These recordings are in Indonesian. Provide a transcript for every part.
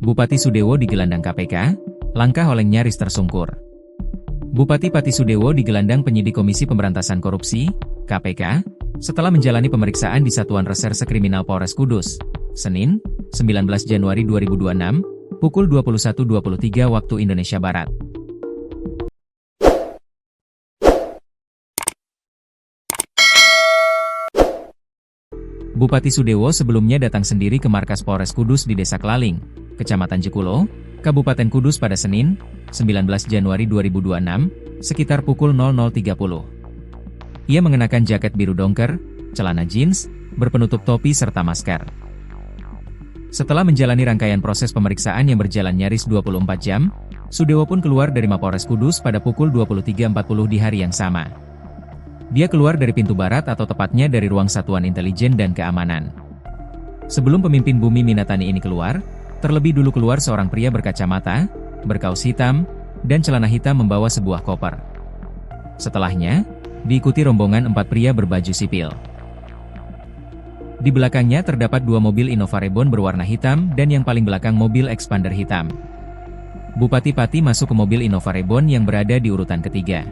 Bupati Sudewo digelandang KPK, langkah Oleng nyaris tersungkur. Bupati Pati Sudewo digelandang penyidik Komisi Pemberantasan Korupsi, KPK, setelah menjalani pemeriksaan di Satuan Reserse Kriminal Polres Kudus, Senin, 19 Januari 2026, pukul 21.23 waktu Indonesia Barat. Bupati Sudewo sebelumnya datang sendiri ke markas Polres Kudus di Desa Kelaling, Kecamatan Jekulo, Kabupaten Kudus pada Senin, 19 Januari 2026, sekitar pukul 00.30. Ia mengenakan jaket biru dongker, celana jeans, berpenutup topi serta masker. Setelah menjalani rangkaian proses pemeriksaan yang berjalan nyaris 24 jam, Sudewo pun keluar dari Mapolres Kudus pada pukul 23.40 di hari yang sama. Dia keluar dari pintu barat atau tepatnya dari ruang Satuan Intelijen dan Keamanan. Sebelum pemimpin Bumi Minatani ini keluar, terlebih dulu keluar seorang pria berkacamata, berkaus hitam, dan celana hitam membawa sebuah koper. Setelahnya, diikuti rombongan 4 pria berbaju sipil. Di belakangnya terdapat 2 mobil Innova Reborn berwarna hitam dan yang paling belakang mobil Expander hitam. Bupati Pati masuk ke mobil Innova Reborn yang berada di urutan ketiga.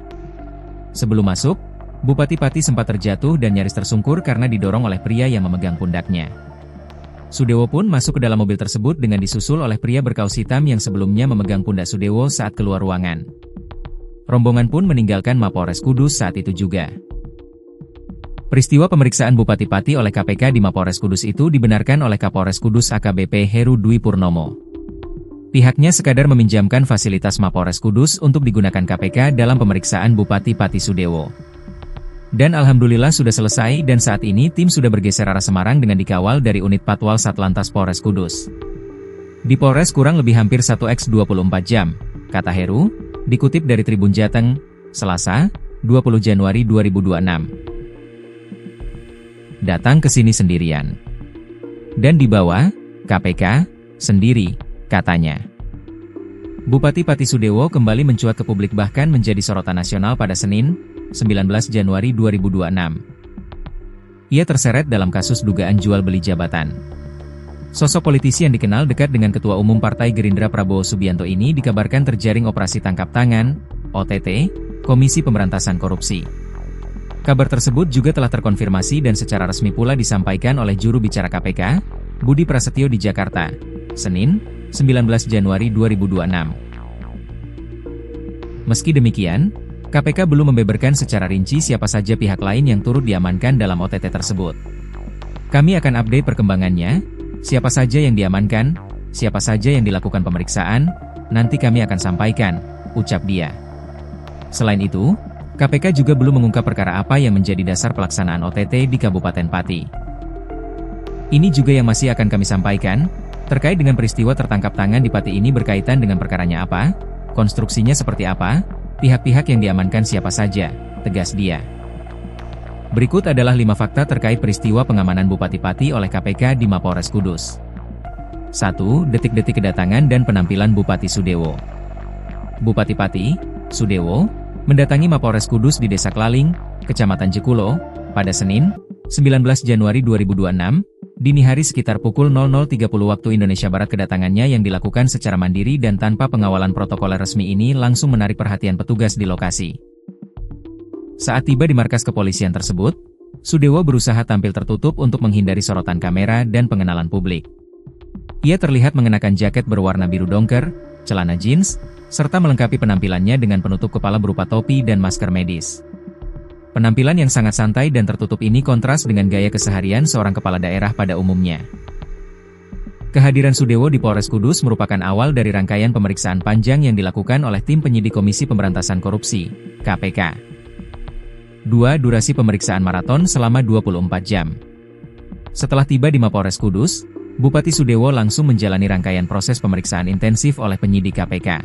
Sebelum masuk, Bupati Pati sempat terjatuh dan nyaris tersungkur karena didorong oleh pria yang memegang pundaknya. Sudewo pun masuk ke dalam mobil tersebut dengan disusul oleh pria berkaus hitam yang sebelumnya memegang pundak Sudewo saat keluar ruangan. Rombongan pun meninggalkan Mapolres Kudus saat itu juga. Peristiwa pemeriksaan Bupati Pati oleh KPK di Mapolres Kudus itu dibenarkan oleh Kapolres Kudus AKBP Heru Dwi Purnomo. Pihaknya sekadar meminjamkan fasilitas Mapolres Kudus untuk digunakan KPK dalam pemeriksaan Bupati Pati Sudewo. Dan alhamdulillah sudah selesai dan saat ini tim sudah bergeser arah Semarang dengan dikawal dari unit Patwal Satlantas Polres Kudus. Di Polres kurang lebih hampir 1x24 jam, kata Heru, dikutip dari Tribun Jateng, Selasa, 20 Januari 2026. Datang ke sini sendirian. Dan dibawa, KPK, sendiri, katanya. Bupati Pati Sudewo kembali mencuat ke publik bahkan menjadi sorotan nasional pada Senin, 19 Januari 2026. Ia terseret dalam kasus dugaan jual beli jabatan. Sosok politisi yang dikenal dekat dengan Ketua Umum Partai Gerindra Prabowo Subianto ini dikabarkan terjaring operasi tangkap tangan, OTT, Komisi Pemberantasan Korupsi. Kabar tersebut juga telah terkonfirmasi dan secara resmi pula disampaikan oleh juru bicara KPK, Budi Prasetyo di Jakarta, Senin, 19 Januari 2026. Meski demikian, KPK belum membeberkan secara rinci siapa saja pihak lain yang turut diamankan dalam OTT tersebut. Kami akan update perkembangannya, siapa saja yang diamankan, siapa saja yang dilakukan pemeriksaan, nanti kami akan sampaikan, ucap dia. Selain itu, KPK juga belum mengungkap perkara apa yang menjadi dasar pelaksanaan OTT di Kabupaten Pati. Ini juga yang masih akan kami sampaikan, terkait dengan peristiwa tertangkap tangan di Pati ini berkaitan dengan perkaranya apa, konstruksinya seperti apa, pihak-pihak yang diamankan siapa saja, tegas dia. Berikut adalah 5 fakta terkait peristiwa pengamanan Bupati Pati oleh KPK di Mapolres Kudus. 1. Detik-detik kedatangan dan penampilan Bupati Sudewo. Bupati Pati, Sudewo, mendatangi Mapolres Kudus di Desa Kelaling, Kecamatan Jekulo, pada Senin, 19 Januari 2026, dini hari sekitar pukul 00.30 waktu Indonesia Barat. Kedatangannya yang dilakukan secara mandiri dan tanpa pengawalan protokoler resmi ini langsung menarik perhatian petugas di lokasi. Saat tiba di markas kepolisian tersebut, Sudewo berusaha tampil tertutup untuk menghindari sorotan kamera dan pengenalan publik. Ia terlihat mengenakan jaket berwarna biru dongker, celana jeans, serta melengkapi penampilannya dengan penutup kepala berupa topi dan masker medis. Penampilan yang sangat santai dan tertutup ini kontras dengan gaya keseharian seorang kepala daerah pada umumnya. Kehadiran Sudewo di Polres Kudus merupakan awal dari rangkaian pemeriksaan panjang yang dilakukan oleh tim penyidik Komisi Pemberantasan Korupsi, KPK. 2. Durasi pemeriksaan maraton selama 24 jam. Setelah tiba di Mapolres Kudus, Bupati Sudewo langsung menjalani rangkaian proses pemeriksaan intensif oleh penyidik KPK.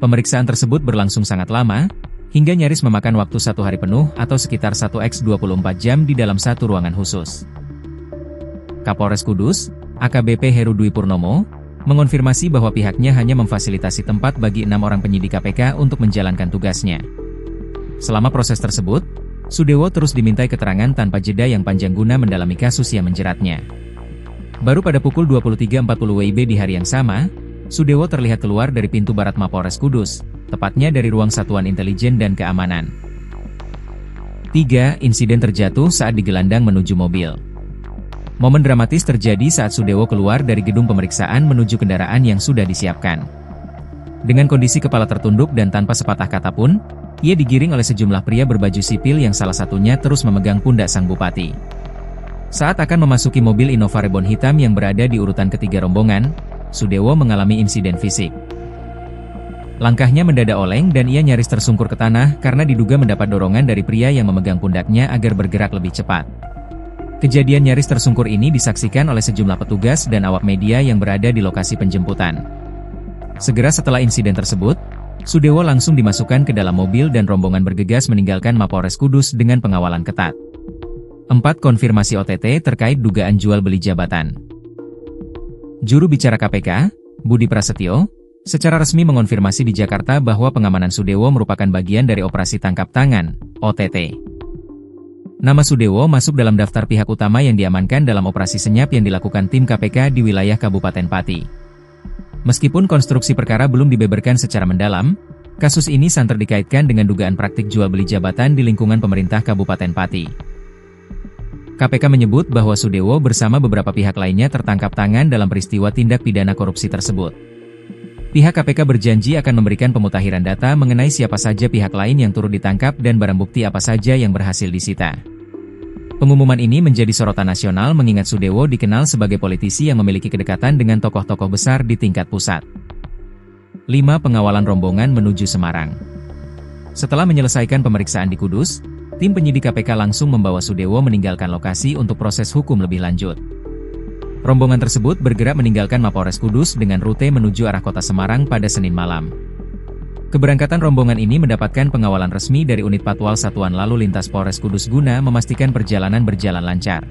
Pemeriksaan tersebut berlangsung sangat lama, hingga nyaris memakan waktu 1 hari penuh atau sekitar 1x24 jam di dalam satu ruangan khusus. Kapolres Kudus, AKBP Heru Dwi Purnomo, mengonfirmasi bahwa pihaknya hanya memfasilitasi tempat bagi 6 orang penyidik KPK untuk menjalankan tugasnya. Selama proses tersebut, Sudewo terus dimintai keterangan tanpa jeda yang panjang guna mendalami kasus yang menjeratnya. Baru pada pukul 23.40 WIB di hari yang sama, Sudewo terlihat keluar dari pintu barat Mapolres Kudus, tepatnya dari ruang Satuan Intelijen dan Keamanan. 3. Insiden terjatuh saat digelandang menuju mobil. Momen dramatis terjadi saat Sudewo keluar dari gedung pemeriksaan menuju kendaraan yang sudah disiapkan. Dengan kondisi kepala tertunduk dan tanpa sepatah kata pun, ia digiring oleh sejumlah pria berbaju sipil yang salah satunya terus memegang pundak sang bupati. Saat akan memasuki mobil Innova Reborn hitam yang berada di urutan ketiga rombongan, Sudewo mengalami insiden fisik. Langkahnya mendadak oleng dan ia nyaris tersungkur ke tanah karena diduga mendapat dorongan dari pria yang memegang pundaknya agar bergerak lebih cepat. Kejadian nyaris tersungkur ini disaksikan oleh sejumlah petugas dan awak media yang berada di lokasi penjemputan. Segera setelah insiden tersebut, Sudewo langsung dimasukkan ke dalam mobil dan rombongan bergegas meninggalkan Mapolres Kudus dengan pengawalan ketat. 4. Konfirmasi OTT terkait dugaan jual-beli jabatan. Juru bicara KPK, Budi Prasetyo, secara resmi mengonfirmasi di Jakarta bahwa pengamanan Sudewo merupakan bagian dari operasi tangkap tangan, OTT. Nama Sudewo masuk dalam daftar pihak utama yang diamankan dalam operasi senyap yang dilakukan tim KPK di wilayah Kabupaten Pati. Meskipun konstruksi perkara belum dibeberkan secara mendalam, kasus ini santer dikaitkan dengan dugaan praktik jual-beli jabatan di lingkungan pemerintah Kabupaten Pati. KPK menyebut bahwa Sudewo bersama beberapa pihak lainnya tertangkap tangan dalam peristiwa tindak pidana korupsi tersebut. Pihak KPK berjanji akan memberikan pemutahiran data mengenai siapa saja pihak lain yang turut ditangkap dan barang bukti apa saja yang berhasil disita. Pengumuman ini menjadi sorotan nasional mengingat Sudewo dikenal sebagai politisi yang memiliki kedekatan dengan tokoh-tokoh besar di tingkat pusat. 5. Pengawalan rombongan menuju Semarang. Setelah menyelesaikan pemeriksaan di Kudus, tim penyidik KPK langsung membawa Sudewo meninggalkan lokasi untuk proses hukum lebih lanjut. Rombongan tersebut bergerak meninggalkan Mapolres Kudus dengan rute menuju arah kota Semarang pada Senin malam. Keberangkatan rombongan ini mendapatkan pengawalan resmi dari Unit Patwal Satuan Lalu Lintas Polres Kudus guna memastikan perjalanan berjalan lancar.